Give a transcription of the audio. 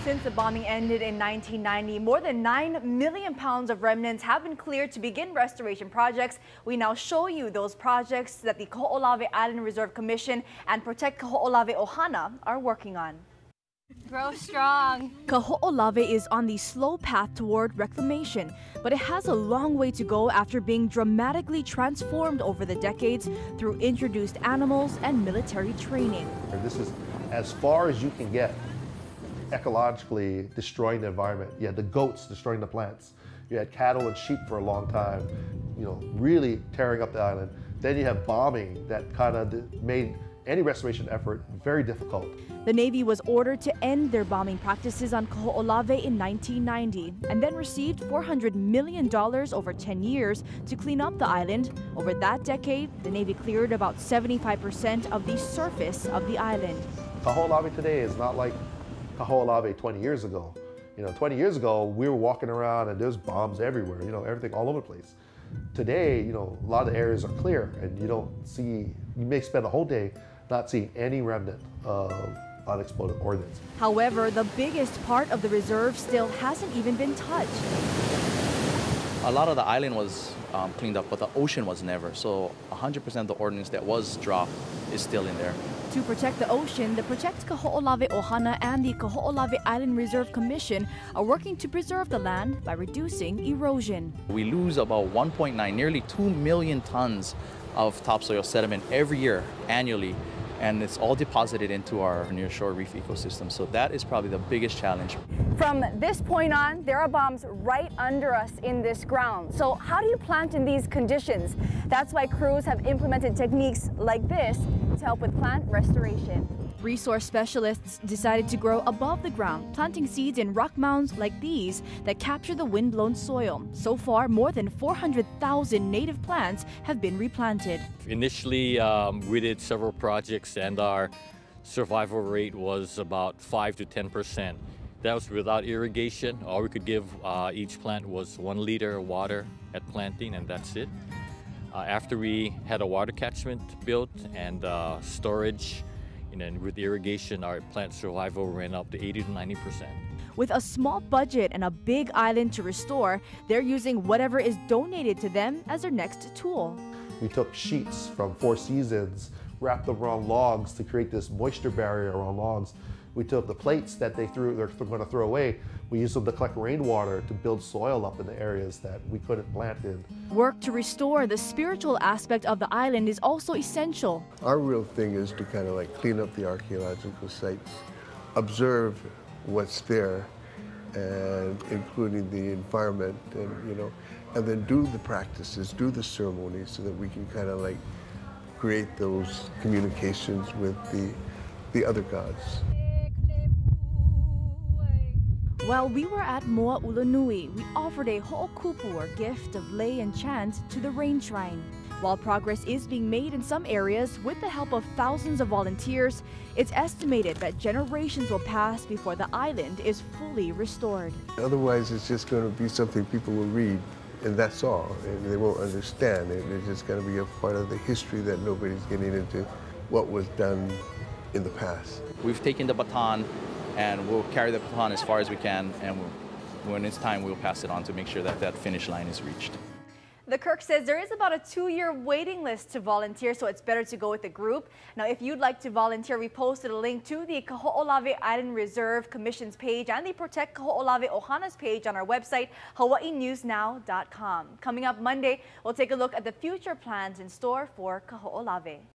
Since the bombing ended in 1990, more than 9 million pounds of remnants have been cleared to begin restoration projects. We now show you those projects that the Kahoolawe Island Reserve Commission and Protect 𝗧𝗢𝗦𝗢𝗔𝗟𝗬𝗬 are working on. Grow strong. Kahoolawe is on the slow path toward reclamation, but it has a long way to go after being dramatically transformed over the decades through introduced animals and military training. This is as far as you can get, ecologically destroying the environment. You had the goats destroying the plants. You had cattle and sheep for a long time, really tearing up the island. Then you have bombing that kind of made any restoration effort very difficult. The Navy was ordered to end their bombing practices on Kahoolawe in 1990 and then received $400 million over 10 years to clean up the island. Over that decade, the Navy cleared about 75% of the surface of the island. Kahoolawe today is not like Kahoolawe 20 years ago. 20 years ago, we were walking around and there's bombs everywhere, everything all over the place. Today, a lot of the areas are clear and you may spend a whole day not seeing any remnant of unexploded ordnance. However, the biggest part of the reserve still hasn't even been touched. A lot of the island was cleaned up, but the ocean was never. So 100% of the ordnance that was dropped is still in there. To protect the ocean, the Protect 𝗧𝗢𝗦𝗢𝗓𝗦 and the Kahoolawe Island Reserve Commission are working to preserve the land by reducing erosion. We lose about 1.9, nearly 2 million tons of topsoil sediment every year, annually, and it's all deposited into our nearshore reef ecosystem. So that is probably the biggest challenge. From this point on, there are bombs right under us in this ground. So how do you plant in these conditions? That's why crews have implemented techniques like this to help with plant restoration. Resource specialists decided to grow above the ground, planting seeds in rock mounds like these that capture the wind-blown soil. So far, more than 400,000 native plants have been replanted. Initially, we did several projects and our survival rate was about 5 to 10%. That was without irrigation. All we could give each plant was 1 liter of water at planting, and that's it. After we had a water catchment built and storage, and with irrigation, our plant survival ran up to 80 to 90%. With a small budget and a big island to restore, they're using whatever is donated to them as their next tool. We took sheets from Four Seasons, wrapped them around logs to create this moisture barrier around logs. We took the plates that they're going to throw away. We used them to collect rainwater to build soil up in the areas that we couldn't plant in. Work to restore the spiritual aspect of the island is also essential. Our real thing is to kind of clean up the archaeological sites, observe what's there, and including the environment, and then do the practices, do the ceremonies so that we can kind of create those communications with the other gods. While we were at 𝗧𝗢𝗦𝗢𝗓𝗦𝗖𝗓, we offered a ho'okupu, or gift of lei and chant, to the rain shrine. While progress is being made in some areas with the help of thousands of volunteers, it's estimated that generations will pass before the island is fully restored. Otherwise, it's just going to be something people will read, and that's all, and they won't understand it. It's just going to be a part of the history that nobody's getting into what was done in the past. We've taken the baton, and we'll carry the baton as far as we can, and when it's time, we'll pass it on to make sure that that finish line is reached. The Kirk says there is about a 2-year waiting list to volunteer, so it's better to go with a group. Now, if you'd like to volunteer, we posted a link to the Kahoolawe Island Reserve Commission's page and the Protect 𝗧𝗢𝗦𝗢𝗓𝗦𝗢𝗢's page on our website, hawaiinewsnow.com. Coming up Monday, we'll take a look at the future plans in store for Kahoolawe.